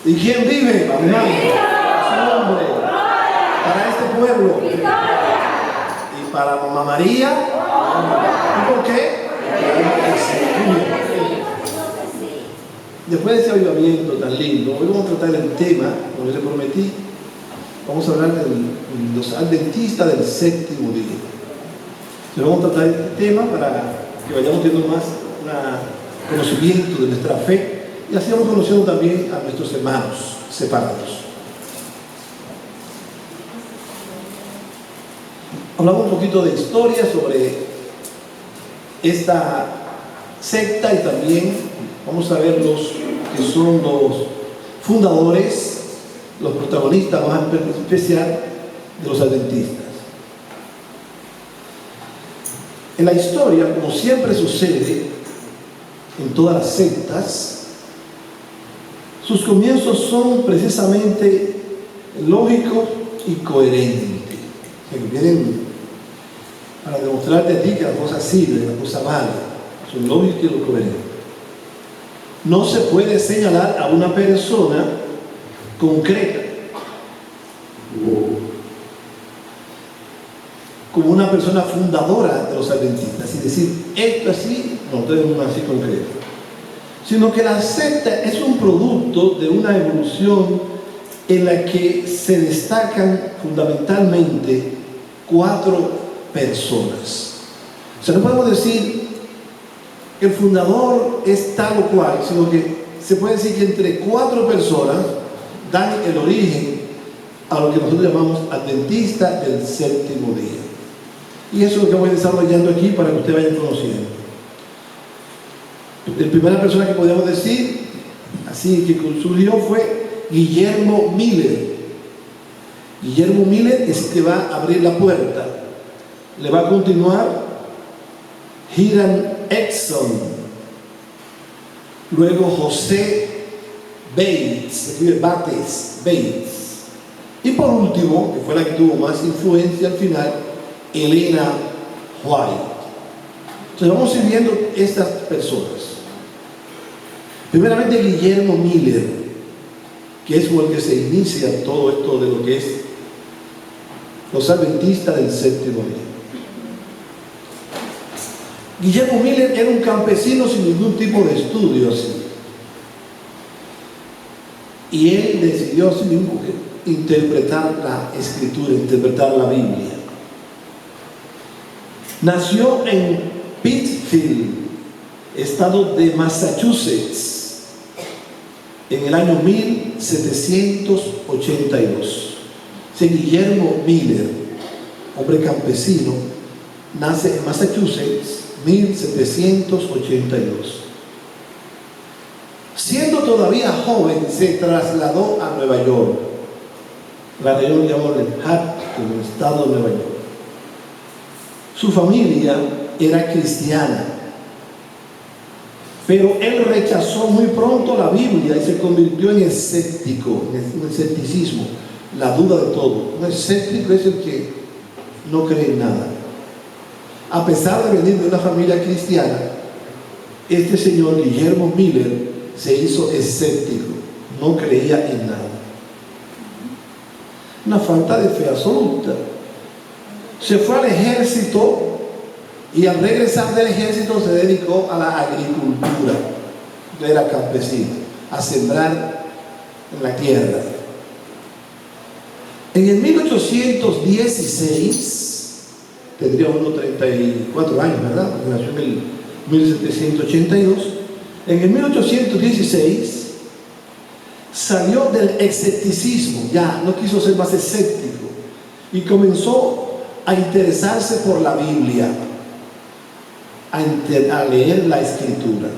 ¿Y quién vive? Amén. Su nombre. Para este pueblo. Y para Mamá María. ¿Y por qué? Después de ese avivamiento tan lindo, hoy vamos a tratar el tema, como les prometí, vamos a hablar de los adventistas del séptimo día. Entonces vamos a tratar este tema para que vayamos teniendo más conocimiento de nuestra fe y así vamos conociendo también a nuestros hermanos separados. Hablamos un poquito de historia sobre esta secta y también vamos a ver los que son los fundadores, los protagonistas más especial de los adventistas. En la historia, como siempre sucede en todas las sectas, sus comienzos son precisamente lógicos y coherentes. Que vienen para demostrarte a ti que la cosa sirve, la cosa vale. Son lógicos y coherentes. No se puede señalar a una persona concreta como una persona fundadora de los adventistas y decir, esto así, no tenemos así concreto, sino que la secta es un producto de una evolución en la que se destacan fundamentalmente 4 personas. O sea, no podemos decir que el fundador es tal o cual, sino que se puede decir que entre 4 personas dan el origen a lo que nosotros llamamos adventistas del séptimo día. Y eso es lo que voy desarrollando aquí para que ustedes vayan conociendo. La primera persona que podríamos decir, así que surgió, fue Guillermo Miller. Guillermo Miller es el que va a abrir la puerta. Le va a continuar Hiram Edson. Luego José Bates, se escribe Bates. Y por último, que fue la que tuvo más influencia al final, Elena White. Entonces vamos a ir viendo estas personas. Primeramente Guillermo Miller, que es con el que se inicia todo esto de lo que es los adventistas del séptimo día. Guillermo Miller era un campesino sin ningún tipo de estudio así. Y él decidió así mismo interpretar la escritura, interpretar la Biblia. Nació en Pittsfield, estado de Massachusetts, en el año 1782. Guillermo Miller, hombre campesino, nace en Massachusetts, 1782. Siendo todavía joven, se trasladó a Nueva York, la región de Manhattan, en el estado de Nueva York. Su familia era cristiana, pero él rechazó muy pronto la Biblia y se convirtió en escéptico, en el escepticismo, la duda de todo. Un escéptico es el que no cree en nada. A pesar de venir de una familia cristiana, este señor Guillermo Miller se hizo escéptico, no creía en nada. Una falta de fe absoluta. Se fue al ejército y al regresar del ejército se dedicó a la agricultura. Era campesino, a sembrar en la tierra. En el 1816, tendría unos 34 años, ¿verdad? Porque nació en el 1782. En el 1816 salió del escepticismo, ya no quiso ser más escéptico y comenzó a interesarse por la Biblia, a leer la escritura.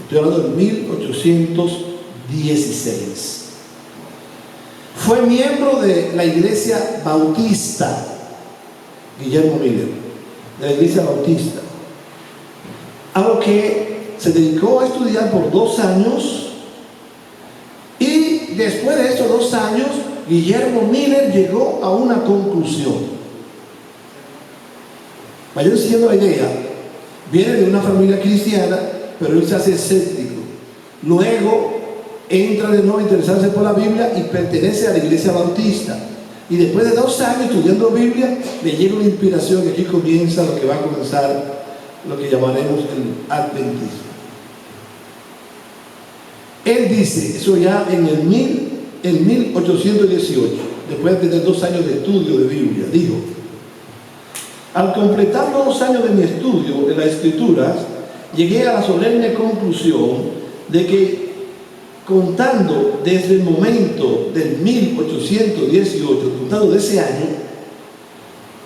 Estoy hablando de 1816. Fue miembro de la iglesia bautista, Guillermo Miller, de la iglesia bautista, a lo que se dedicó a estudiar por 2 años, y después de estos 2 años Guillermo Miller llegó a una conclusión. Vayan siguiendo la idea. Viene de una familia cristiana, pero él se hace escéptico. Luego entra de nuevo a interesarse por la Biblia y pertenece a la Iglesia Bautista. Y después de 2 años estudiando Biblia, le llega una inspiración y aquí comienza lo que va a comenzar, lo que llamaremos el adventismo. Él dice, eso ya en 1818, después de tener 2 años de estudio de Biblia, dijo: al completar los 2 años de mi estudio de las Escrituras, llegué a la solemne conclusión de que, contando desde el momento del 1818, contando de ese año,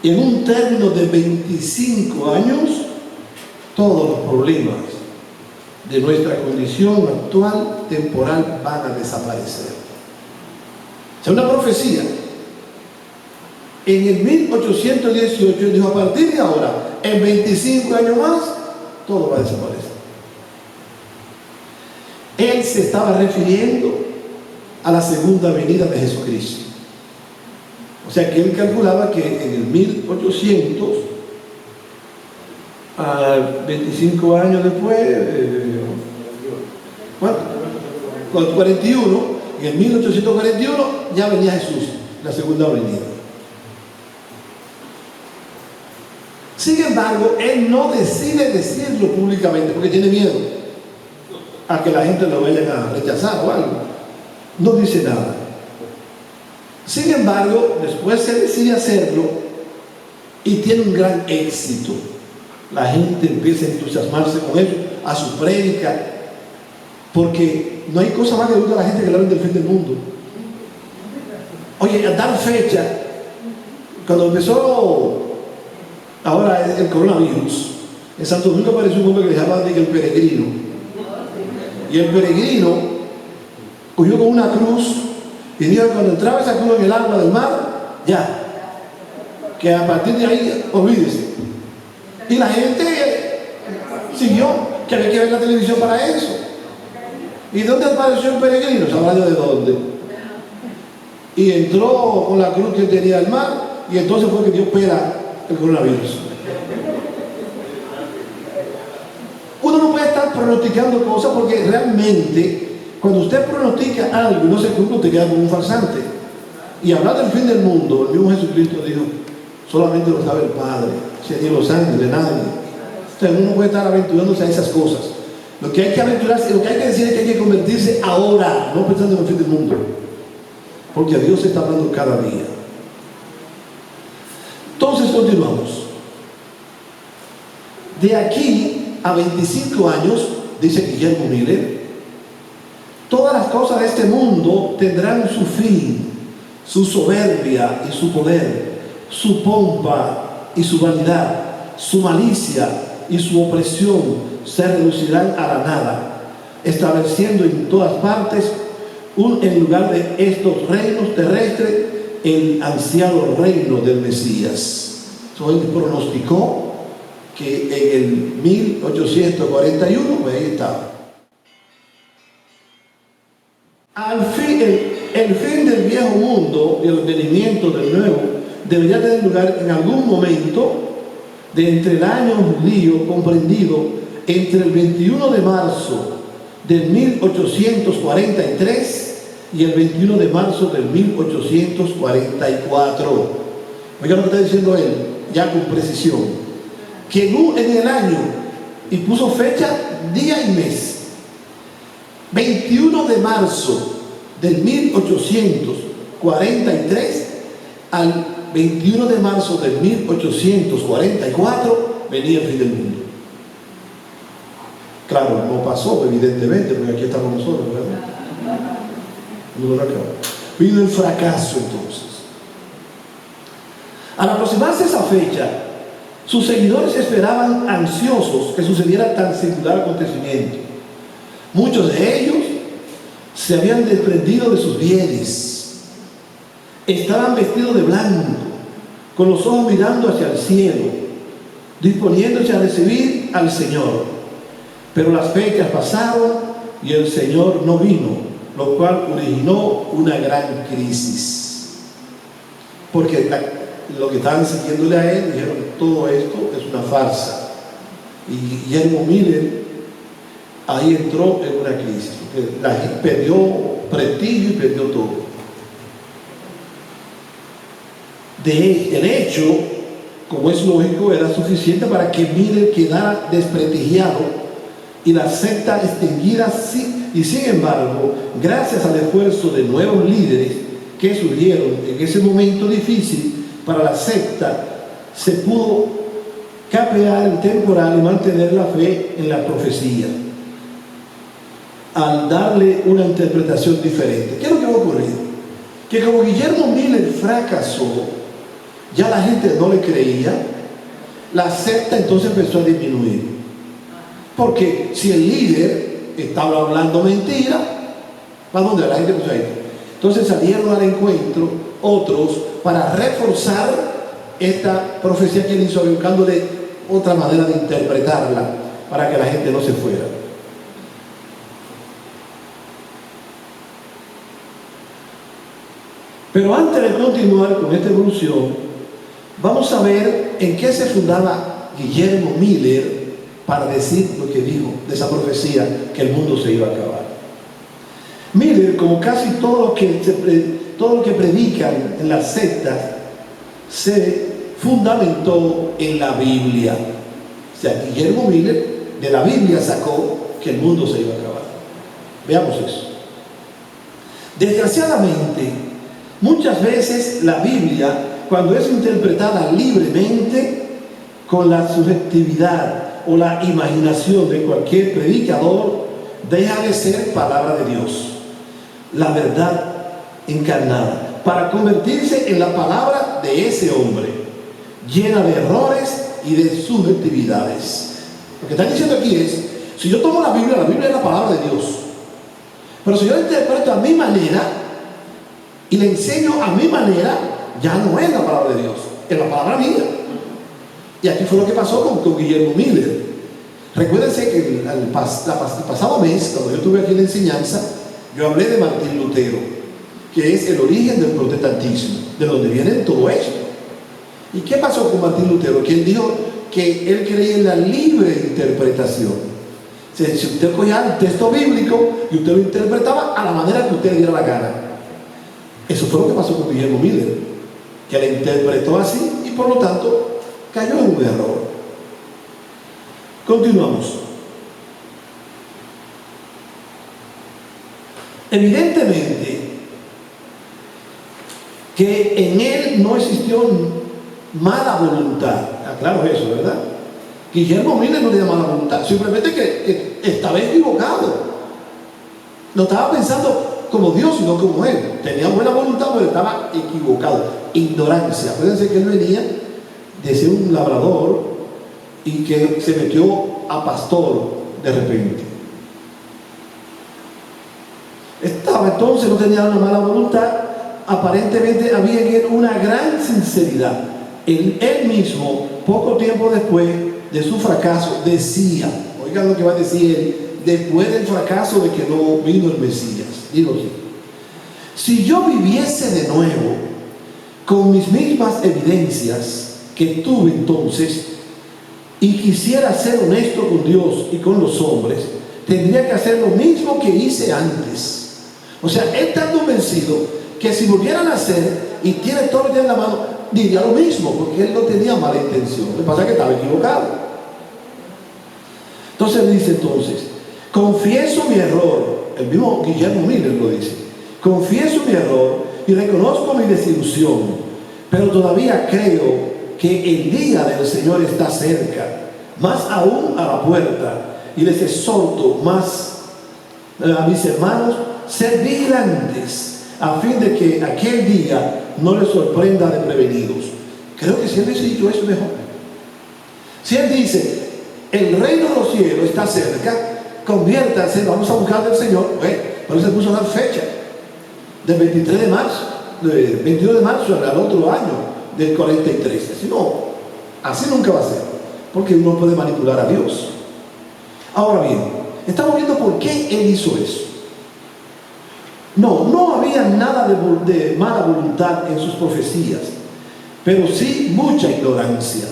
en un término de 25 años, todos los problemas de nuestra condición actual temporal van a desaparecer. O sea, una profecía. En el 1818 dijo: a partir de ahora, en 25 años más, todo va a desaparecer. Él se estaba refiriendo a la segunda venida de Jesucristo. O sea que él calculaba que en el 1800, 25 años después, ¿cuánto? 41, en el 1841 ya venía Jesús, la segunda venida. Sin embargo, él no decide decirlo públicamente porque tiene miedo a que la gente lo vaya a rechazar o algo. No dice nada. Sin embargo, después se decide hacerlo y tiene un gran éxito. La gente empieza a entusiasmarse con él, a su prédica, porque no hay cosa más que le gusta a la gente que le hablen del fin del mundo. Oye, a dar fecha, cuando empezó ahora el coronavirus, en Santo Domingo apareció un hombre que le llamaban el peregrino. Y el peregrino cogió con una cruz y dijo que cuando entraba esa cruz en el agua del mar, ya, que a partir de ahí, olvídese. Y la gente siguió, que había que ver la televisión para eso. ¿Y dónde apareció el peregrino? Sabrá de dónde. Y entró con la cruz que tenía el mar, y entonces fue que dio pera el coronavirus. Uno no puede estar pronosticando cosas porque realmente cuando usted pronostica algo y no se cumple, te queda como un farsante. Y hablar del fin del mundo, el mismo Jesucristo dijo: solamente lo sabe el Padre, ni los ángeles, nadie. O sea, uno no puede estar aventurándose a esas cosas. Lo que hay que aventurarse, lo que hay que decir es que hay que convertirse ahora, no pensando en el fin del mundo, porque a Dios se está hablando cada día. Entonces continuamos. De aquí a 25 años, dice Guillermo Miller, todas las cosas de este mundo tendrán su fin, su soberbia y su poder, su pompa y su vanidad, su malicia y su opresión se reducirán a la nada, estableciendo en todas partes en lugar de estos reinos terrestres el ansiado reino del Mesías. Entonces él pronosticó que en el 1841, pues ahí estaba. El fin del viejo mundo y el venimiento del nuevo debería tener lugar en algún momento de entre el año judío comprendido entre el 21 de marzo del 1843 y el 21 de marzo del 1844. Oiga lo que está diciendo él, ya con precisión, que en el año, y puso fecha, día y mes, 21 de marzo del 1843 al 21 de marzo del 1844 venía el fin del mundo. Claro, no pasó evidentemente, porque aquí estamos nosotros, ¿verdad? No lo acabó. Vino el fracaso entonces. Al aproximarse esa fecha, sus seguidores esperaban ansiosos que sucediera tan singular acontecimiento. Muchos de ellos se habían desprendido de sus bienes, estaban vestidos de blanco, con los ojos mirando hacia el cielo, disponiéndose a recibir al Señor. Pero las fechas pasaron y el Señor no vino, lo cual originó una gran crisis. Porque lo que estaban siguiéndole a él dijeron: todo esto es una farsa. Y Guillermo Miller ahí entró en una crisis. La gente perdió prestigio y perdió todo. El hecho, como es lógico, era suficiente para que Miller quedara desprestigiado y la secta extinguida. Y sin embargo, gracias al esfuerzo de nuevos líderes que surgieron en ese momento difícil para la secta, se pudo capear el temporal y mantener la fe en la profecía al darle una interpretación diferente. ¿Qué es lo que va a ocurrir? Que como Guillermo Miller fracasó, ya la gente no le creía, la secta entonces empezó a disminuir. Porque si el líder estaba hablando mentira, ¿para dónde la gente empezó a ir? Entonces salieron al encuentro otros para reforzar esta profecía que él hizo, buscándole otra manera de interpretarla para que la gente no se fuera. Pero antes de continuar con esta evolución, vamos a ver en qué se fundaba Guillermo Miller para decir lo que dijo de esa profecía, que el mundo se iba a acabar. Miller, como casi todo lo que predican en las sectas, se fundamentó en la Biblia. O sea, Guillermo Miller de la Biblia sacó que el mundo se iba a acabar. Veamos eso. Desgraciadamente, muchas veces la Biblia, cuando es interpretada libremente, con la subjetividad o la imaginación de cualquier predicador, deja de ser palabra de Dios, la verdad encarnada, para convertirse en la palabra de ese hombre, llena de errores y de subjetividades. Lo que están diciendo aquí es, si yo tomo la Biblia es la palabra de Dios, pero si yo la interpreto a mi manera y le enseño a mi manera, ya no es la palabra de Dios, es la palabra mía. Y aquí fue lo que pasó con Guillermo Miller. Recuérdense que el pasado mes, cuando yo estuve aquí en la enseñanza, yo hablé de Martín Lutero, que es el origen del protestantismo, de donde viene todo esto. ¿Y qué pasó con Martín Lutero? Que él dijo que él creía en la libre interpretación. O sea, si usted cogía el texto bíblico y usted lo interpretaba a la manera que usted le diera la gana. Eso fue lo que pasó con Guillermo Miller, que la interpretó así y por lo tanto cayó en un error. Continuamos. Evidentemente que en él no existió mala voluntad. Aclaro eso, ¿verdad? Guillermo Miller no tenía mala voluntad, simplemente que estaba equivocado. No estaba pensando como Dios, sino como él. Tenía buena voluntad, pero estaba equivocado. Ignorancia. Acuérdense que él venía de ser un labrador y que se metió a pastor de repente. Entonces no tenía una mala voluntad, aparentemente había en él una gran sinceridad. Él mismo, poco tiempo después de su fracaso, decía, oigan lo que va a decir él, después del fracaso de que no vino el Mesías, digo así: si yo viviese de nuevo con mis mismas evidencias que tuve entonces y quisiera ser honesto con Dios y con los hombres, tendría que hacer lo mismo que hice antes. O sea, él está convencido que si volvieran a hacer y tiene todo el día en la mano, diría lo mismo, porque él no tenía mala intención. Lo que pasa es que estaba equivocado. Entonces dice, confieso mi error. El mismo Guillermo Miller lo dice: confieso mi error y reconozco mi desilusión, pero todavía creo que el día del Señor está cerca, más aún a la puerta, y les exhorto más a mis hermanos, ser vigilantes, a fin de que aquel día no les sorprenda de prevenidos. Creo que si él hubiese dicho eso, mejor. Si él dice, el reino de los cielos está cerca, conviértanse, vamos a buscar del Señor, por eso se puso a dar fecha, del 23 de marzo, del 22 de marzo al otro año, del 43. Si no, así nunca va a ser, porque uno puede manipular a Dios. Ahora bien, estamos viendo por qué él hizo eso. No había nada de mala voluntad en sus profecías, pero sí mucha ignorancia.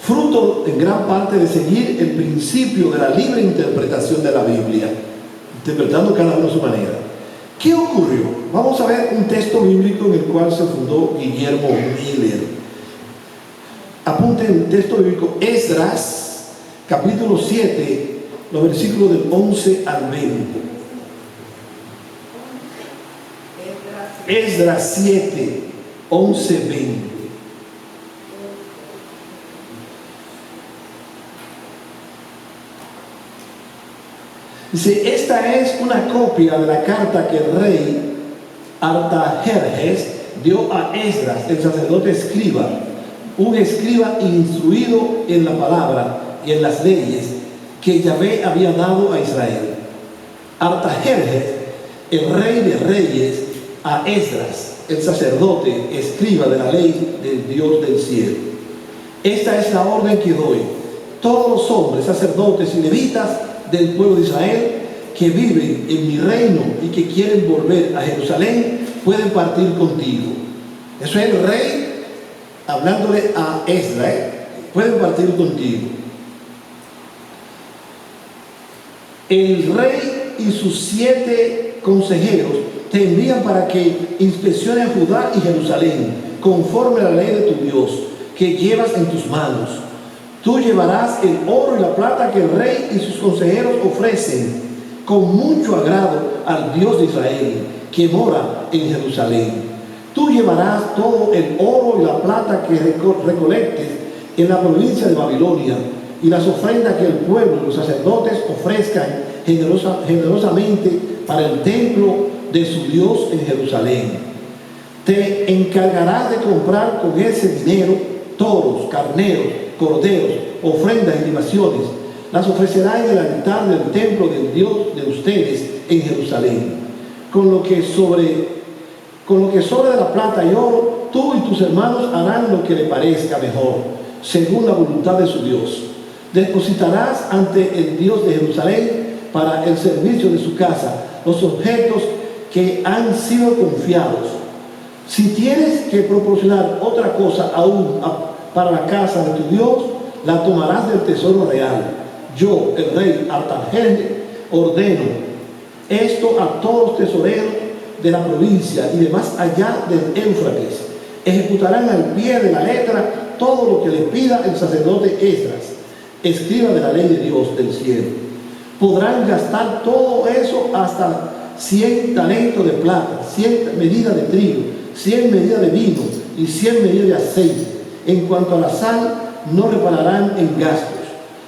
fruto en gran parte de seguir el principio de la libre interpretación de la Biblia, interpretando cada uno a su manera. ¿Qué ocurrió? Vamos a ver un texto bíblico en el cual se fundó Guillermo Miller. Apunten el texto bíblico, Esdras, capítulo 7, los versículos del 11 al 20. Esdras 7, 11, 20. Dice, esta es una copia de la carta que el rey Artajerjes dio a Esdras, el sacerdote escriba, un escriba instruido en la palabra y en las leyes que Yahvé había dado a Israel. Artajerjes, el rey de reyes, a Esdras, el sacerdote escriba de la ley del Dios del cielo. Esta es la orden que doy. Todos los hombres, sacerdotes y levitas del pueblo de Israel que viven en mi reino y que quieren volver a Jerusalén pueden partir contigo. Eso es el rey hablándole a Esdras, pueden partir contigo. El rey y sus 7 consejeros te envían para que inspecciones Judá y Jerusalén conforme a la ley de tu Dios que llevas en tus manos. Tú llevarás el oro y la plata que el rey y sus consejeros ofrecen con mucho agrado al Dios de Israel, que mora en Jerusalén. Tú llevarás todo el oro y la plata que recolectes en la provincia de Babilonia, y las ofrendas que el pueblo y los sacerdotes ofrezcan generosamente para el templo de su Dios en Jerusalén. Te encargarás de comprar con ese dinero toros, carneros, corderos, ofrendas y libaciones. Las ofrecerá en el altar del templo del Dios de ustedes en Jerusalén. Con lo que sobre de la plata y oro, tú y tus hermanos harán lo que le parezca mejor, según la voluntad de su Dios. Depositarás ante el Dios de Jerusalén para el servicio de su casa los objetos que han sido confiados. Si tienes que proporcionar otra cosa aún para la casa de tu Dios, la tomarás del tesoro real. Yo, el rey Artajerjes, ordeno esto a todos los tesoreros de la provincia y de más allá del Éufrates. Ejecutarán al pie de la letra todo lo que les pida el sacerdote Esdras, escriba de la ley de Dios del cielo. Podrán gastar todo eso hasta 100 talentos de plata, 100 medidas de trigo, 100 medidas de vino y 100 medidas de aceite. En cuanto a la sal, no repararán en gastos.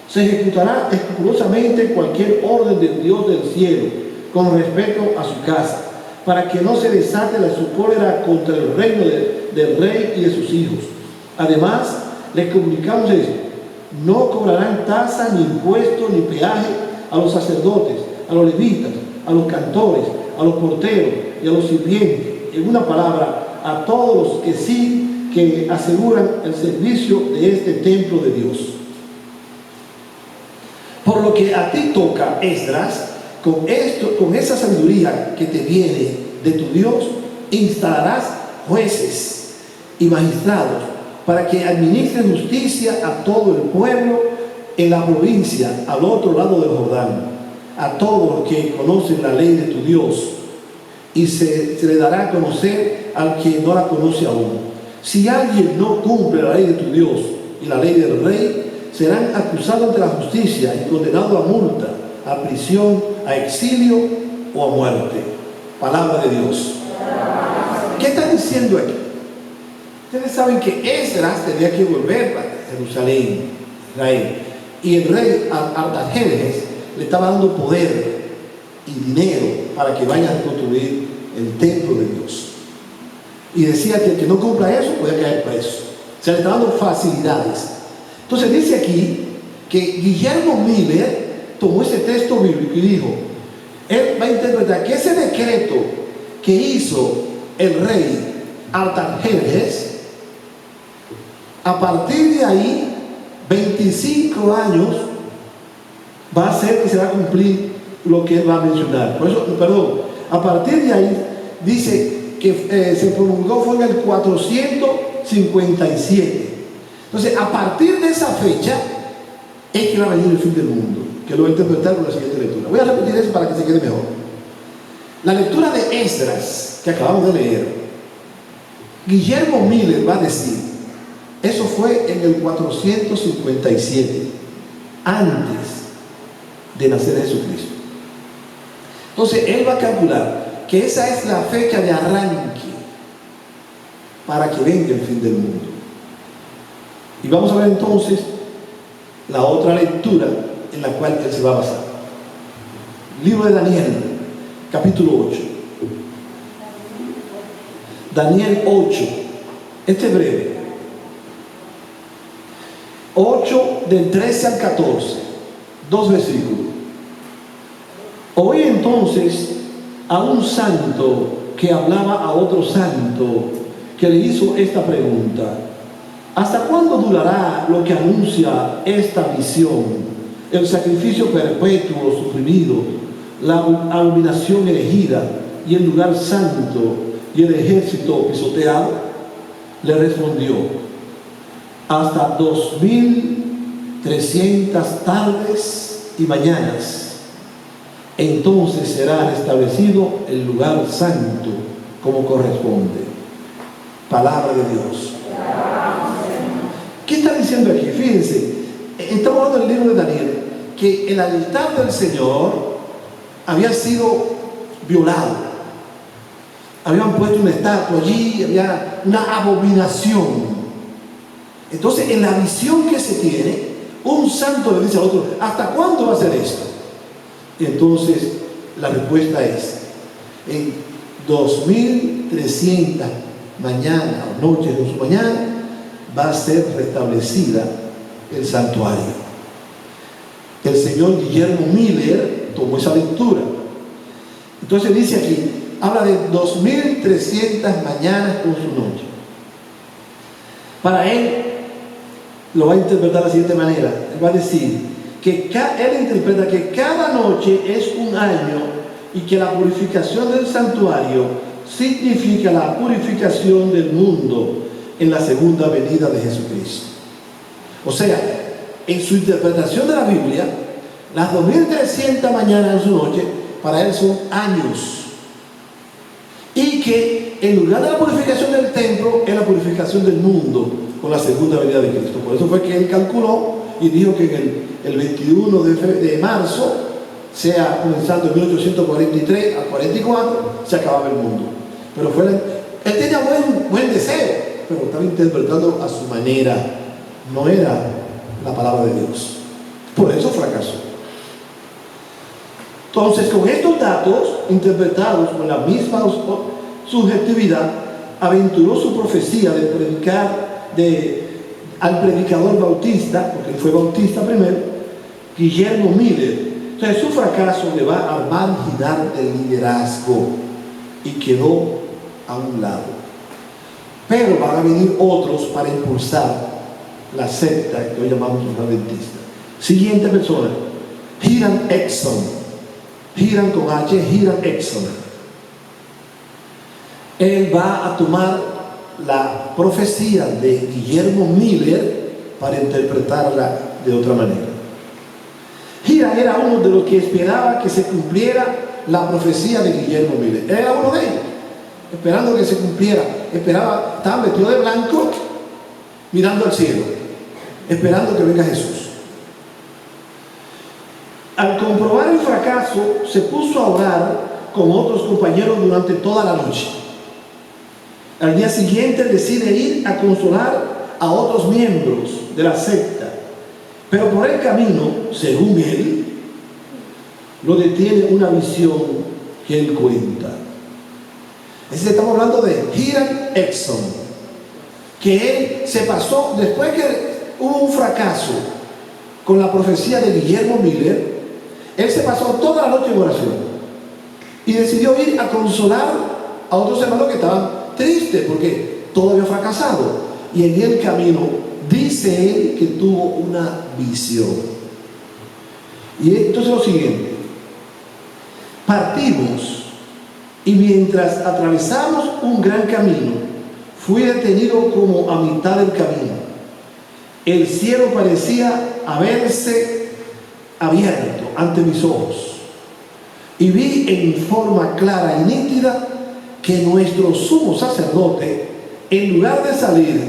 Se ejecutará escrupulosamente cualquier orden del Dios del cielo con respecto a su casa, para que no se desate su cólera contra el reino del rey y de sus hijos. Además, les comunicamos esto: no cobrarán tasa, ni impuesto, ni peaje a los sacerdotes, a los levitas, a los cantores, a los porteros y a los sirvientes. En una palabra, a todos los que aseguran el servicio de este templo de Dios. Por lo que a ti toca, Esdras, con esa sabiduría que te viene de tu Dios, instalarás jueces y magistrados para que administren justicia a todo el pueblo en la provincia al otro lado del Jordán, a todos los que conocen la ley de tu Dios, y se le dará a conocer al que no la conoce aún. Si alguien no cumple la ley de tu Dios y la ley del rey, serán acusados ante la justicia y condenados a multa, a prisión, a exilio o a muerte. Palabra de Dios. ¿Qué está diciendo aquí? Ustedes saben que Esdras tenía que volver a Jerusalén, Israel, y el rey Artajerjes le estaba dando poder y dinero para que vayan a construir el templo de Dios. Y decía que el que no cumpla eso puede caer preso. Se le está dando facilidades. Entonces dice aquí que Guillermo Miller tomó ese texto bíblico y dijo, él va a interpretar que ese decreto que hizo el rey Artajerjes, a partir de ahí 25 años va a ser que se va a cumplir lo que él va a mencionar. Por eso, perdón, a partir de ahí dice que se promulgó fue en el 457. Entonces, a partir de esa fecha, es que va a venir el fin del mundo, que lo voy a interpretar con la siguiente lectura. Voy a repetir eso para que se quede mejor. La lectura de Esdras, que acabamos de leer, Guillermo Miller va a decir, eso fue en el 457, antes de nacer Jesucristo. Entonces, él va a calcular que esa es la fecha de arranque para que venga el fin del mundo. Y vamos a ver entonces la otra lectura en la cual él se va a basar. Libro de Daniel, capítulo 8. Daniel 8. Este es breve. 8 del 13 al 14. 2 versículos. Oí entonces a un santo que hablaba a otro santo que le hizo esta pregunta: ¿hasta cuándo durará lo que anuncia esta visión? El sacrificio perpetuo suprimido, la abominación elegida y el lugar santo y el ejército pisoteado. Le respondió: hasta 2300 tardes y mañanas. Entonces será restablecido el lugar santo como corresponde. Palabra de Dios. ¿Qué está diciendo aquí? Fíjense, estamos hablando del libro de Daniel, que el altar del Señor había sido violado. Habían puesto una estatua allí, había una abominación. Entonces, en la visión que se tiene, un santo le dice al otro: ¿hasta cuándo va a ser esto? Y entonces, la respuesta es: en 2300 mañanas o noches de su mañana va a ser restablecida el santuario. El señor Guillermo Miller tomó esa lectura. Entonces dice aquí, habla de 2300 mañanas con su noche. Para él, lo va a interpretar de la siguiente manera. Él va a decir que él interpreta que cada noche es un año y que la purificación del santuario significa la purificación del mundo en la segunda venida de Jesucristo. O sea, en su interpretación de la Biblia, las 2300 mañanas en su noche para él son años, y que en lugar de la purificación del templo es la purificación del mundo con la segunda venida de Cristo. Por eso fue que él calculó y dijo que el 21 de marzo, sea comenzando en 1843 al 44, se acababa el mundo. Pero él tenía buen deseo, pero estaba interpretando a su manera, no era la palabra de Dios. Por eso fracasó. Entonces, con estos datos interpretados con la misma subjetividad, aventuró su profecía de predicar al predicador bautista, porque él fue bautista primero, Guillermo Miller. Entonces, su fracaso le va a marginar el liderazgo y quedó a un lado. Pero van a venir otros para impulsar la secta que hoy llamamos los adventistas. Siguiente persona, Hiram Exon. Hiram con H, Hiram Exon. Él va a tomar la profecía de Guillermo Miller para interpretarla de otra manera. Hiram era uno de los que esperaba que se cumpliera la profecía de Guillermo Miller. Era uno de ellos, esperando que se cumpliera. Estaba vestido de blanco, mirando al cielo, esperando que venga Jesús. Al comprobar el fracaso, se puso a orar con otros compañeros durante toda la noche. Al día siguiente decide ir a consolar a otros miembros de la secta, pero por el camino, según él, lo detiene una visión que él cuenta. Es decir, estamos hablando de Hiram Exon, que él se pasó, después que hubo un fracaso con la profecía de Guillermo Miller, él se pasó toda la noche en oración y decidió ir a consolar a otros hermanos que estaban tristes porque todo había fracasado. Y en el camino dice él que tuvo una visión. Y entonces lo siguiente: partimos y mientras atravesamos un gran camino, fui detenido como a mitad del camino el cielo parecía haberse abierto ante mis ojos, y vi en forma clara y nítida que nuestro sumo sacerdote, en lugar de salir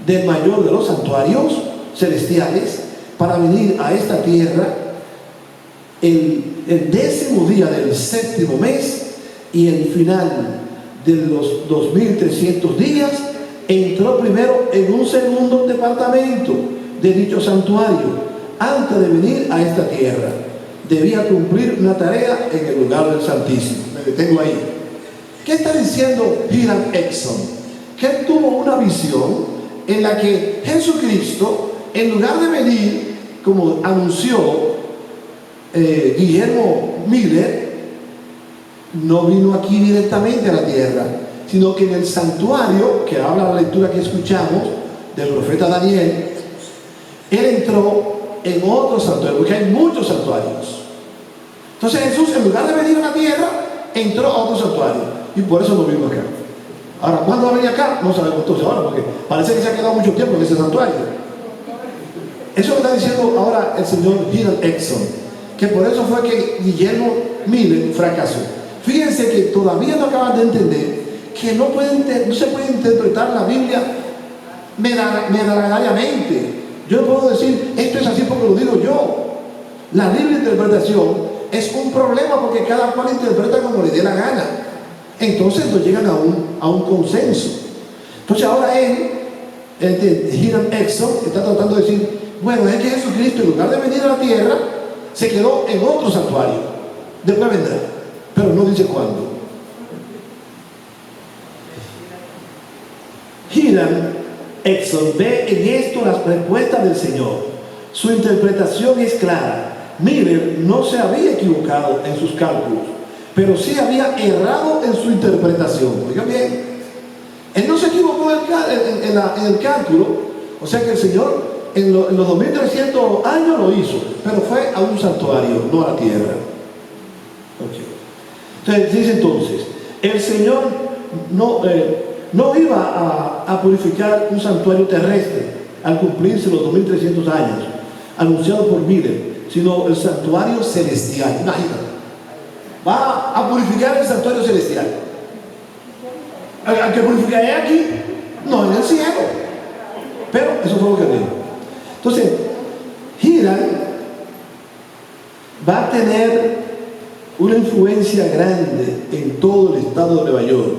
del mayor de los santuarios celestiales para venir a esta tierra el 10º día del 7º mes y el final de los 2300 días, entró primero en un segundo departamento de dicho santuario antes de venir a esta tierra. Debía cumplir una tarea en el lugar del Santísimo. Me detengo ahí. ¿Qué está diciendo Hiram Edson? Que él tuvo una visión en la que Jesucristo, en lugar de venir, como anunció Guillermo Miller, no vino aquí directamente a la tierra, sino que en el santuario, que habla la lectura que escuchamos del profeta Daniel, él entró en otro santuario, porque hay muchos santuarios. Entonces Jesús, en lugar de venir a la tierra, entró a otro santuario, y por eso no vino acá. Ahora, ¿cuándo va a venir acá? No sabemos entonces ahora, porque parece que se ha quedado mucho tiempo en ese santuario. Eso lo está diciendo ahora el señor Hiram Edson, que por eso fue que Guillermo Miller fracasó. Fíjense que todavía no acaban de entender que no se puede interpretar la Biblia medalladamente. Yo no puedo decir, esto es así porque lo digo yo. La libre interpretación es un problema porque cada cual interpreta como le dé la gana. Entonces no llegan a un consenso. Entonces ahora Hiram Edson está tratando de decir, bueno, es que Jesucristo, en lugar de venir a la tierra, se quedó en otro santuario. Después vendrá, pero no dice cuándo. Hiram Edson ve en esto las respuestas del Señor. Su interpretación es clara. Miller no se había equivocado en sus cálculos, pero sí había errado en su interpretación. Oigan bien, él no se equivocó en el cálculo. O sea que el Señor en los 2300 años lo hizo, pero fue a un santuario, no a la tierra. Entonces dice entonces, el Señor no iba a purificar un santuario terrestre al cumplirse los 2300 años anunciado por Miller, sino el santuario celestial. Imagínate, va a purificar el santuario celestial. ¿Al que purificaré aquí? No, en el cielo. Pero eso fue lo que dijo. Entonces, Hiram va a tener una influencia grande en todo el estado de Nueva York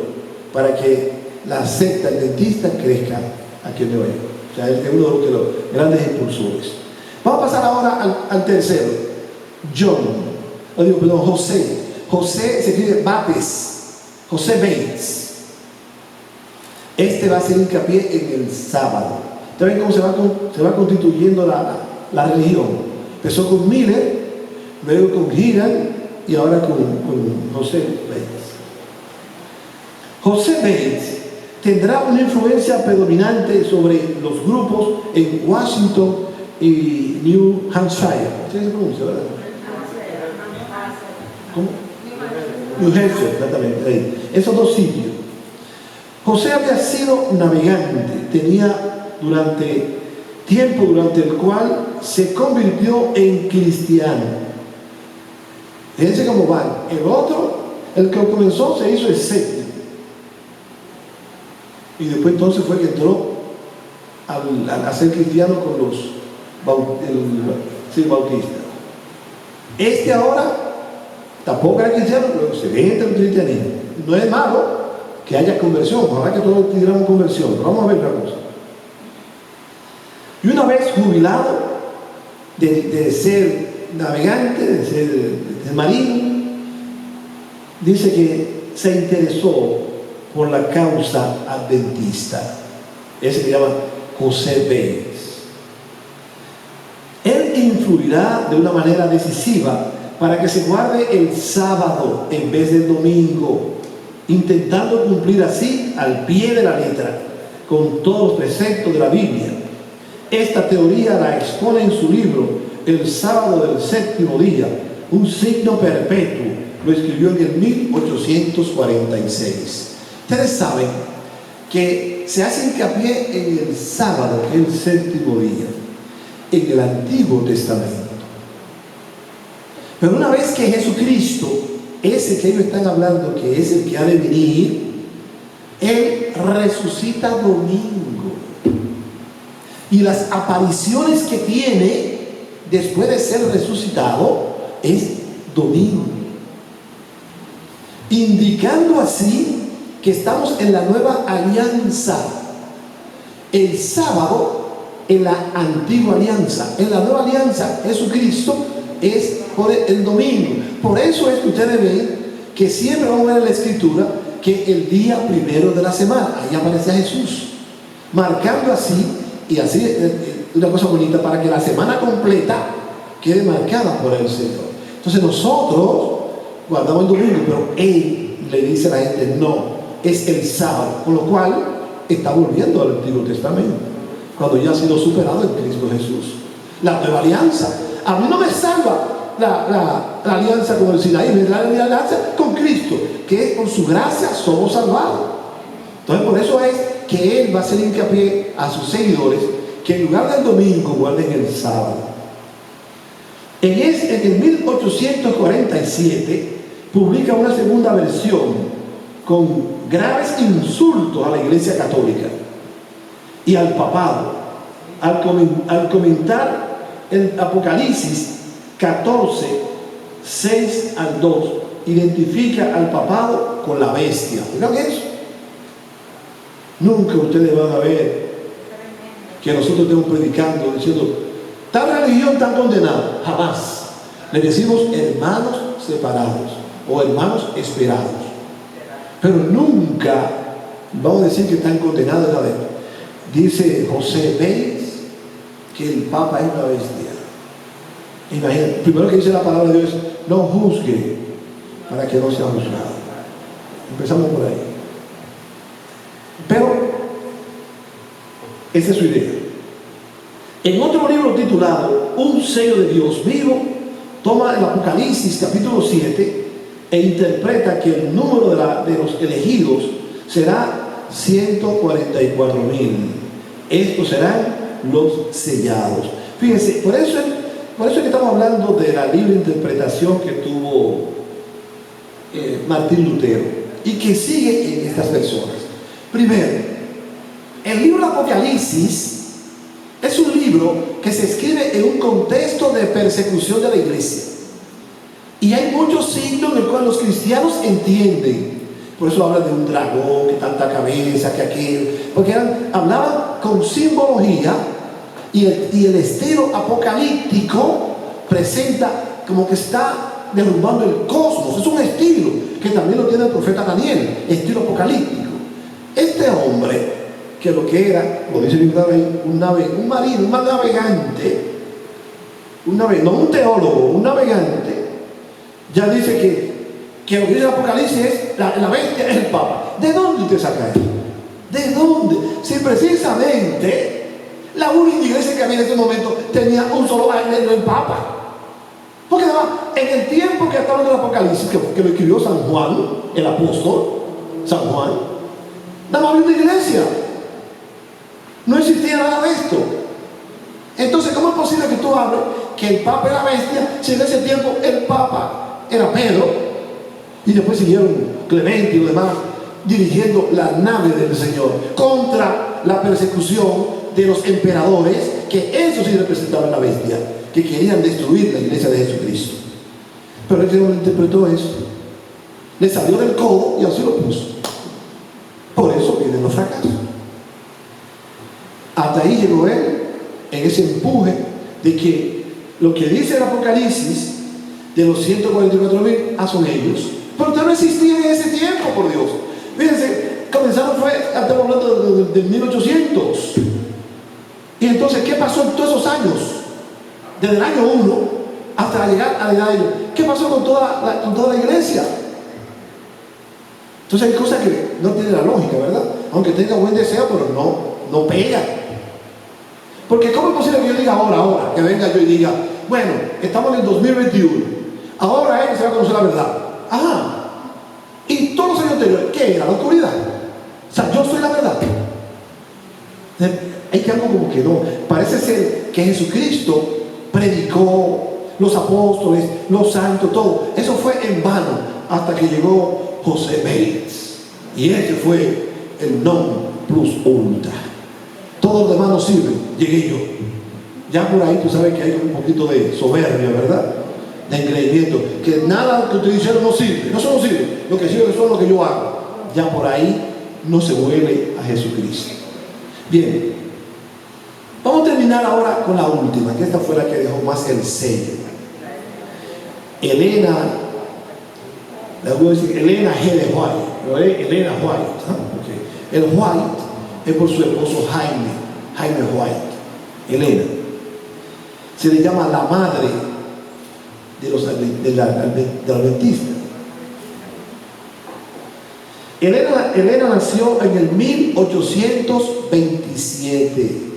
para que la secta adventista crezca aquí en Nueva York. O sea, es uno de los grandes impulsores. Vamos a pasar ahora al tercero, José. José se escribe Bates, José Bates. Este va a hacer hincapié en el sábado. ¿Saben cómo se va constituyendo la religión? Empezó con Miller, luego con Hiram y ahora con José Bates. José Bates tendrá una influencia predominante sobre los grupos en Washington y New Hampshire. ¿Sí se pronuncia, verdad? ¿Cómo? New Hampshire, exactamente. Esos dos sitios. José había sido navegante, tenía tiempo durante el cual se convirtió en cristiano. Fíjense cómo van. El que comenzó se hizo escéptico. Y después entonces fue que entró a ser cristiano con los bautistas. Este ahora tampoco era cristiano, pero se ve entre el cristianismo. No es malo que haya conversión, ojalá que todos tuviéramos conversión, pero vamos a ver una cosa. Y una vez jubilado de ser navegante, de ser marino, dice que se interesó por la causa adventista. Ese se llama José Bates. Él influirá de una manera decisiva para que se guarde el sábado en vez del domingo, intentando cumplir así al pie de la letra con todos los preceptos de la Biblia. Esta teoría la expone en su libro El sábado del 7º día, un signo perpetuo. Lo escribió en el 1846. Ustedes saben que se hace hincapié en el sábado, que es el séptimo día, en el Antiguo Testamento. Pero una vez que Jesucristo, ese que ellos están hablando, que es el que ha de venir, Él resucita domingo. Y las apariciones que tiene después de ser resucitado es domingo. Indicando así que estamos en la nueva alianza. El sábado en la antigua alianza. En la nueva alianza, Jesucristo es por el domingo. Por eso es que ustedes ven que siempre vamos a ver en la Escritura que el día primero de la semana, ahí aparece a Jesús, marcando así, y así una cosa bonita, para que la semana completa quede marcada por el Señor. Entonces nosotros guardamos el domingo, pero Él le dice a la gente, no, es el sábado, con lo cual está volviendo al Antiguo Testamento, cuando ya ha sido superado en Cristo Jesús. La nueva alianza, a mí no me salva la alianza con el Sinaí, es la alianza con Cristo, que es por su gracia somos salvados. Entonces por eso es que Él va a hacer hincapié a sus seguidores que en lugar del domingo guarden el sábado. En el 1847 publica una segunda versión con graves insultos a la Iglesia Católica y al papado, al comentar el Apocalipsis 14, 6 al 2, identifica al papado con la bestia. ¿Miran eso? Nunca ustedes van a ver que nosotros estemos predicando diciendo tal religión tan condenada. Jamás. Le decimos hermanos separados o hermanos esperados, pero nunca vamos a decir que están condenados en la vez. Dice José, ¿veis que el Papa es una bestia? Imagínate, primero que dice la palabra de Dios es no juzgue para que no sea juzgado. Empezamos por ahí. Pero esa es su idea. En otro libro titulado Un sello de Dios vivo, toma el Apocalipsis capítulo 7 e interpreta que el número de los elegidos será 144,000. Estos serán los sellados. Fíjense, por eso es que estamos hablando de la libre interpretación que tuvo Martín Lutero y que sigue en estas personas. Primero, el libro de Apocalipsis es un libro que se escribe en un contexto de persecución de la iglesia. Y hay muchos signos en los cuales los cristianos entienden. Por eso hablan de un dragón, que tanta cabeza, que aquel. Porque hablaban con simbología y el estilo apocalíptico presenta como que está derrumbando el cosmos. Es un estilo que también lo tiene el profeta Daniel, estilo apocalíptico. Este hombre, que lo que era, como dice un marino, un navegante, no un teólogo, un navegante, ya dice que lo que dice el Apocalipsis es la bestia es el Papa. ¿De dónde usted saca eso? ¿De dónde? Si precisamente la única iglesia que había en ese momento tenía un solo ángel, el Papa. Porque además, en el tiempo que está hablando del Apocalipsis, que lo escribió San Juan, el apóstol, San Juan, nada más había una iglesia. No existía nada de esto. Entonces, ¿cómo es posible que tú hables que el Papa era bestia si en ese tiempo el Papa era Pedro y después siguieron Clemente y los demás dirigiendo la nave del Señor contra la persecución de los emperadores, que eso sí representaban la bestia, que querían destruir la iglesia de Jesucristo? Pero él no interpretó eso, le salió del codo y así lo puso. Por eso vienen los fracasos. Hasta ahí llegó él, en ese empuje de que lo que dice el Apocalipsis de los 144,000 son ellos. Pero usted no existía en ese tiempo, por Dios. Fíjense, comenzaron estamos hablando de 1800. Y entonces, ¿qué pasó en todos esos años? Desde el año 1 hasta llegar a la edad de ellos. ¿Qué pasó con toda la iglesia? Entonces hay cosas que no tienen la lógica, ¿verdad? Aunque tenga buen deseo, pero no pega. Porque ¿cómo es posible que yo diga ahora, que venga yo y diga, bueno, estamos en el 2021, ahora es que se va a conocer la verdad? Y todos los años anteriores, ¿qué era? La oscuridad. O sea, yo soy la verdad. Hay que algo como que no. Parece ser que Jesucristo predicó, los apóstoles, los santos, todo. Eso fue en vano hasta que llegó José Bates. Y ese fue el non plus ultra. Todos los demás no sirven, llegué yo. Ya por ahí tú sabes que hay un poquito de soberbia, ¿verdad? De engreimiento. Que nada que ustedes hicieron no sirve. No, eso no sirve. Lo que sirve son lo que yo hago. Ya por ahí no se vuelve a Jesucristo. Bien. Vamos a terminar ahora con la última, que esta fue la que dejó más el sello. Elena, les voy a decir Elena G. de White. Elena White. Okay. El White es por su esposo Jaime White. Elena. Se le llama la madre de los adventistas. Elena nació en el 1827.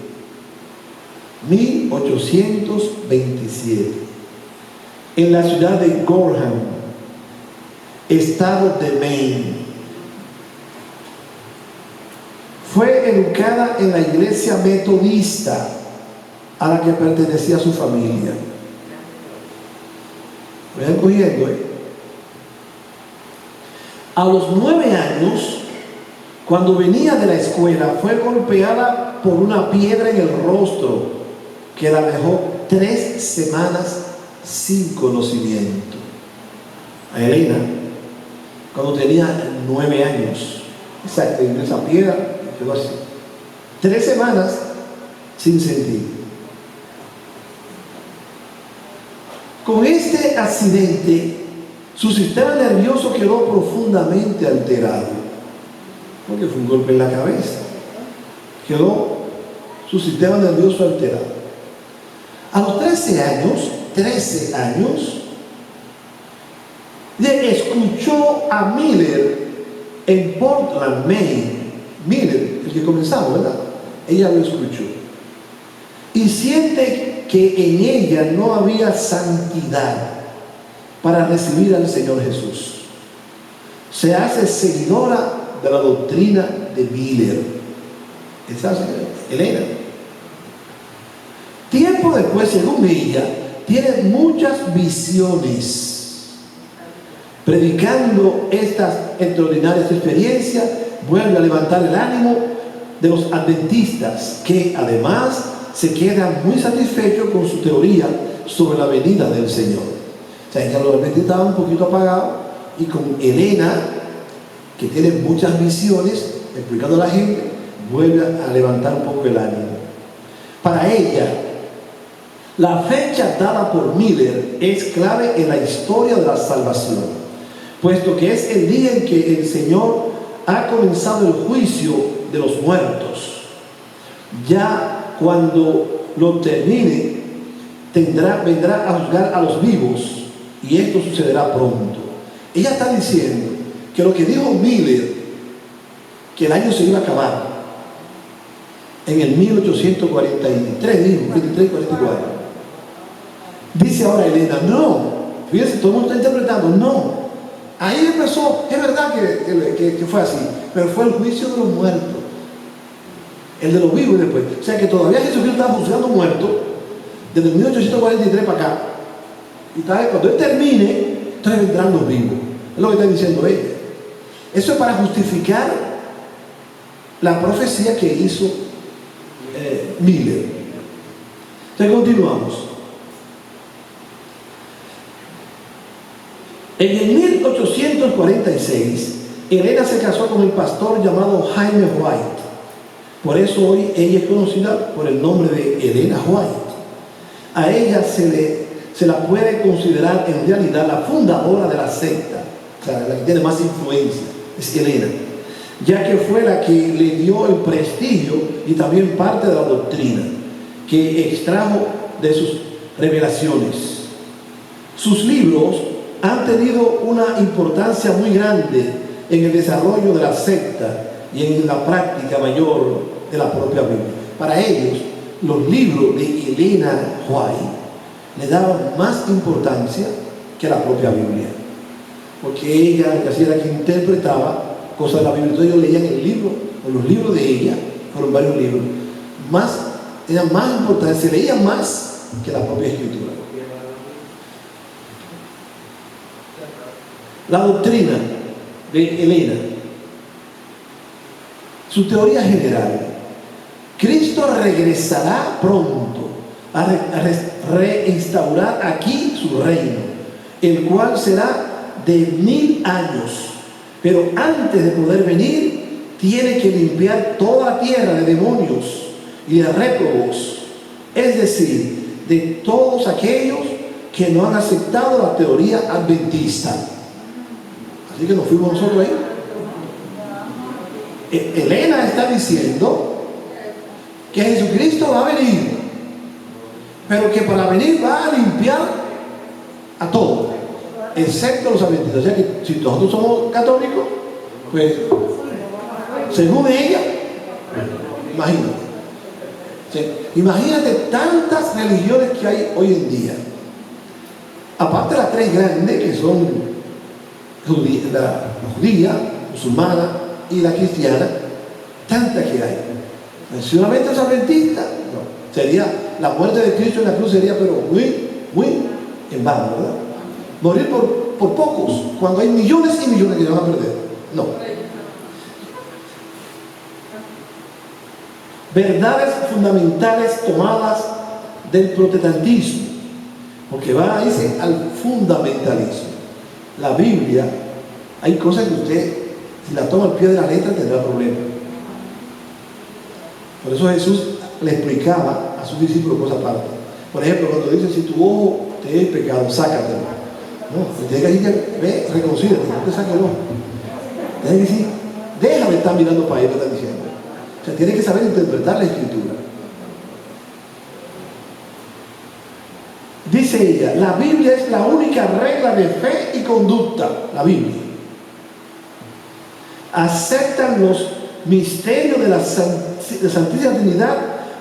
1827. En la ciudad de Gorham, estado de Maine. Fue educada en la iglesia metodista a la que pertenecía su familia. ¿Me voy cogiendo? A los 9 años, cuando venía de la escuela, fue golpeada por una piedra en el rostro que la dejó 3 semanas sin conocimiento. A Elena, cuando tenía 9 años, exacto, en esa piedra quedó así. 3 semanas sin sentir. Con este accidente, su sistema nervioso quedó profundamente alterado, porque fue un golpe en la cabeza. Quedó su sistema nervioso alterado. A los 13 años, le escuchó a Miller en Portland, Maine. Miller, el que comenzamos, ¿verdad? Ella lo escuchó. Y siente que en ella no había santidad para recibir al Señor Jesús. Se hace seguidora de la doctrina de Miller. Esa señora, Elena. Tiempo después, según ella, tiene muchas visiones. Predicando estas extraordinarias experiencias, vuelve a levantar el ánimo de los adventistas, que además se quedan muy satisfechos con su teoría sobre la venida del Señor. O sea, ya los adventistas estaban un poquito apagados, y con Elena, que tiene muchas visiones, explicando a la gente, vuelve a levantar un poco el ánimo. Para ella, la fecha dada por Miller es clave en la historia de la salvación, puesto que es el día en que el Señor ha comenzado el juicio de los muertos. Ya cuando lo termine, vendrá a juzgar a los vivos, y esto sucederá pronto. Ella está diciendo que lo que dijo Miller, que el año se iba a acabar en el 1843, dijo, 43, 44. Dice ahora Elena, no, fíjense, todo el mundo está interpretando, no. Ahí empezó, es verdad que fue así, pero fue el juicio de los muertos, el de los vivos después. O sea que todavía Jesucristo estaba juzgando muertos desde el 1843 para acá. Y cuando Él termine, entonces vendrán los vivos. Es lo que está diciendo ella. Eso es para justificar la profecía que hizo Miller. Entonces continuamos. En el 1846, Elena se casó con el pastor llamado Jaime White. Por eso hoy ella es conocida por el nombre de Elena White. A ella se la puede considerar en realidad la fundadora de la secta, o sea, la que tiene más influencia, es Elena, ya que fue la que le dio el prestigio y también parte de la doctrina que extrajo de sus revelaciones. Sus libros han tenido una importancia muy grande en el desarrollo de la secta y en la práctica mayor de la propia Biblia. Para ellos, los libros de Elena White le daban más importancia que la propia Biblia, porque ella lo que hacía era que interpretaba cosas de la Biblia. Entonces ellos leían el libro, o los libros de ella, fueron varios libros, eran más importantes, se leía más que la propia escritura. La doctrina de Elena, su teoría general: Cristo regresará pronto a reinstaurar aquí su reino, el cual será de 1000 años. Pero antes de poder venir, tiene que limpiar toda la tierra de demonios y de réprobos, es decir, de todos aquellos que no han aceptado la teoría adventista. Así que nos fuimos nosotros ahí. Elena está diciendo que Jesucristo va a venir, pero que para venir va a limpiar a todos, excepto los adventistas. O sea que si nosotros somos católicos, pues según ella, imagínate. ¿Sí? Imagínate tantas religiones que hay hoy en día. Aparte de las tres grandes, que son la judía, musulmana y la cristiana, tantas que hay. Solamente los adventistas, no. Sería la muerte de Cristo en la cruz, sería pero muy en vano, ¿verdad? Morir por pocos, cuando hay millones y millones que van a perder. No. Verdades fundamentales tomadas del protestantismo, porque va a irse al fundamentalismo. La Biblia, hay cosas que usted, si la toma al pie de la letra, tendrá problemas. Por eso Jesús le explicaba a sus discípulos cosas aparte. Por ejemplo, cuando dice: si tu ojo te es pecado, sácatelo. No, pues tiene que decir: ve, reconcíliate, no te saques el ojo. Tiene que decir: déjame estar mirando para ahí, me está diciendo. O sea, tiene que saber interpretar la escritura. Dice ella: la Biblia es la única regla de fe y conducta. La Biblia. Aceptan los misterios de la Santísima Trinidad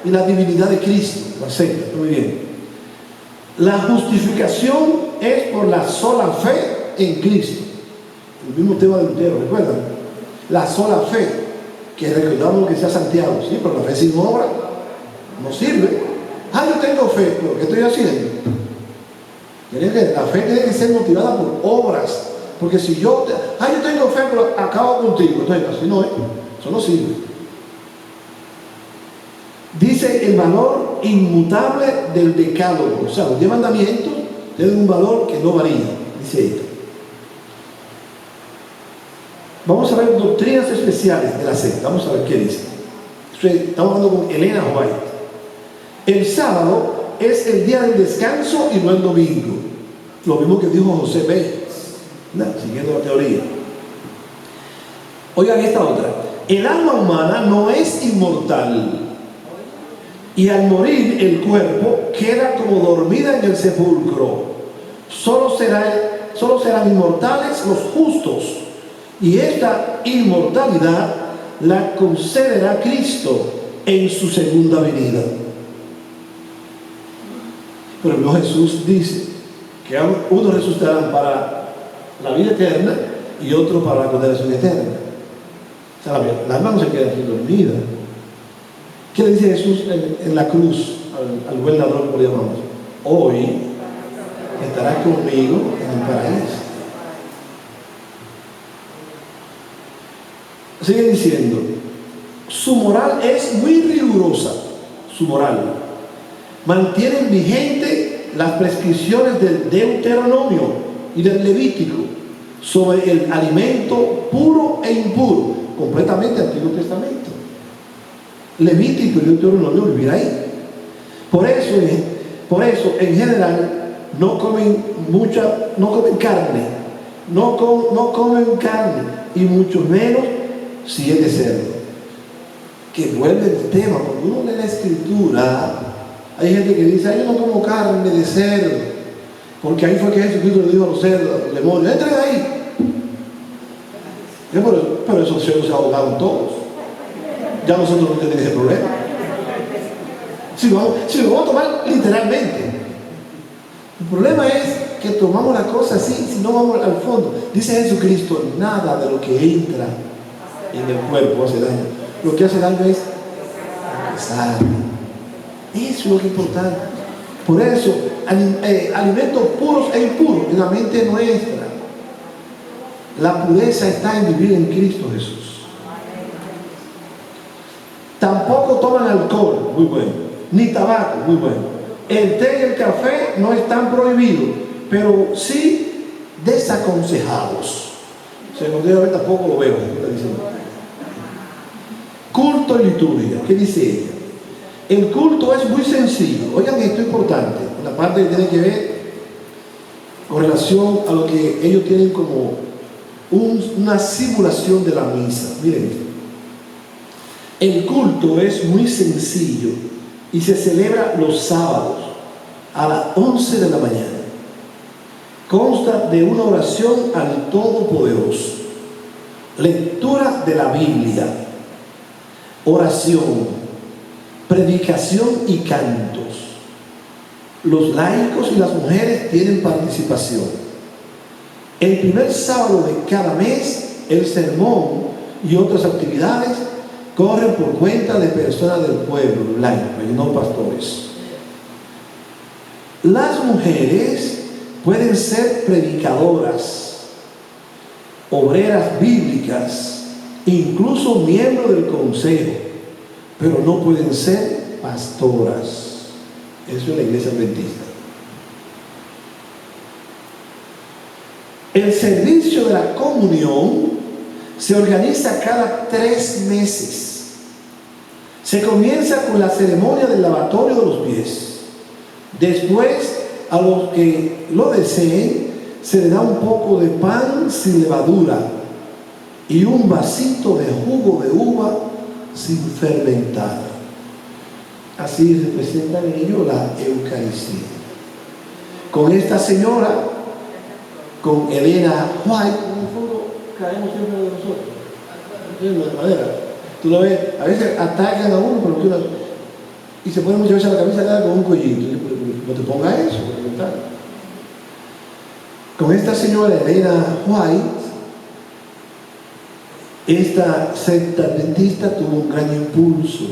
y la divinidad de Cristo. Lo aceptan, muy bien. La justificación es por la sola fe en Cristo. El mismo tema de Lutero, ¿recuerdan? La sola fe, que recordamos que sea Santiago, sí, pero la fe sin obra no sirve. Yo tengo fe, pero ¿qué estoy haciendo? La fe tiene que ser motivada por obras, porque si yo tengo fe, pero acabo contigo, entonces así no es, eso no sirve. Dice el valor inmutable del decálogo, o sea, los 10 mandamientos tienen un valor que no varía, dice ella. Vamos a ver doctrinas especiales de la secta. Vamos a ver qué dice. Estamos hablando con Elena White. El sábado es el día del descanso y no el domingo. Lo mismo que dijo José B. Siguiendo la teoría. Oigan esta otra. El alma humana no es inmortal, y al morir el cuerpo queda como dormida en el sepulcro. Solo serán inmortales los justos, y esta inmortalidad la concederá Cristo en su segunda venida. Por ejemplo, Jesús dice que unos resucitarán para la vida eterna y otros para la condenación eterna. O sea, la alma no se queda aquí dormida. ¿Qué le dice Jesús en la cruz al buen ladrón, por llamamos? Hoy estarás conmigo en el paraíso. Sigue diciendo: su moral es muy rigurosa. Su moral mantienen vigente las prescripciones del Deuteronomio y del Levítico sobre el alimento puro e impuro, completamente Antiguo Testamento. Levítico y Deuteronomio vivir ahí. Por eso en general no comen carne, no comen carne, y mucho menos si es de cerdo. Que vuelve el tema, cuando uno lee la escritura, hay gente que dice: yo no como carne de cerdo, porque ahí fue que Jesucristo le dijo a los cerdos, a los demonios: entre de ahí. Pero esos cerdos se ahogaron todos. Ya nosotros no tenemos ese problema. Si lo vamos a tomar literalmente. El problema es que tomamos la cosa así, si no vamos al fondo. Dice Jesucristo: nada de lo que entra en el cuerpo hace daño. Lo que hace daño es empezar. Eso es lo que es importante. Por eso, alimentos puros e impuros en la mente nuestra. La pureza está en vivir en Cristo Jesús. Tampoco toman alcohol, muy bueno, ni tabaco, muy bueno. El té y el café no están prohibidos, pero sí desaconsejados. Se nos debe ver, tampoco lo veo. Culto y liturgia. ¿Qué dice ella? El culto es muy sencillo. Oigan, esto es importante. La parte que tiene que ver con relación a lo que ellos tienen como una simulación de la misa. Miren, el culto es muy sencillo y se celebra los sábados a las 11 de la mañana. Consta de una oración al Todopoderoso, lectura de la Biblia, oración, predicación y cantos. Los laicos y las mujeres tienen participación. El primer sábado de cada mes, el sermón y otras actividades corren por cuenta de personas del pueblo, laicos y no pastores. Las mujeres pueden ser predicadoras, obreras bíblicas, incluso miembros del consejo, pero no pueden ser pastoras. Eso es la iglesia adventista. El servicio de la comunión se organiza cada 3 meses. Se comienza con la ceremonia del lavatorio de los pies. Después, a los que lo deseen, se le da un poco de pan sin levadura y un vasito de jugo de uva sin fermentar. Así representan ellos la Eucaristía. Con esta señora, con Elena White, en el fondo caemos siempre de nosotros. De manera, tú lo ves, a veces atacan a uno, pero tú y se pone muchas veces a la camisa con un cuellito. No te pongas eso, con esta señora Elena White, esta secta adventista tuvo un gran impulso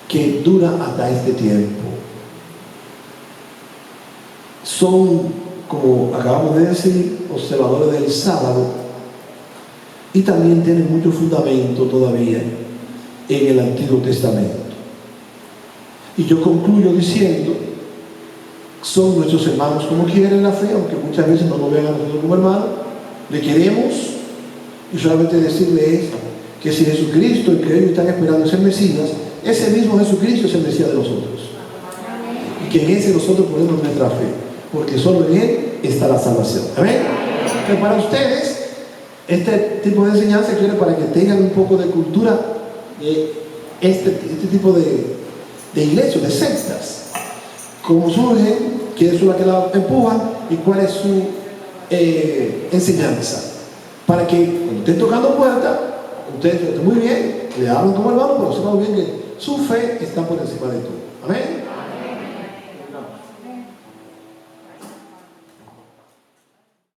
que dura hasta este tiempo. Son, como acabamos de decir, observadores del sábado y también tienen mucho fundamento todavía en el Antiguo Testamento. Y yo concluyo diciendo, son nuestros hermanos como quieren la fe, aunque muchas veces no nos vean a nosotros como hermanos, le queremos, y solamente decirles que si Jesucristo, el que ellos están esperando es el Mesías, ese mismo Jesucristo es el Mesías de nosotros, y que en ese nosotros ponemos nuestra fe, porque solo en Él está la salvación. Amén. Que para ustedes este tipo de enseñanza quiere para que tengan un poco de cultura de este tipo de iglesias, de sectas, cómo surgen, quiénes son las que la empujan y cuál es su enseñanza, para que cuando estén tocando puertas, ustedes estén muy bien, le hablan como hermano, pero sepan bien que su fe está por encima de todo. Amén.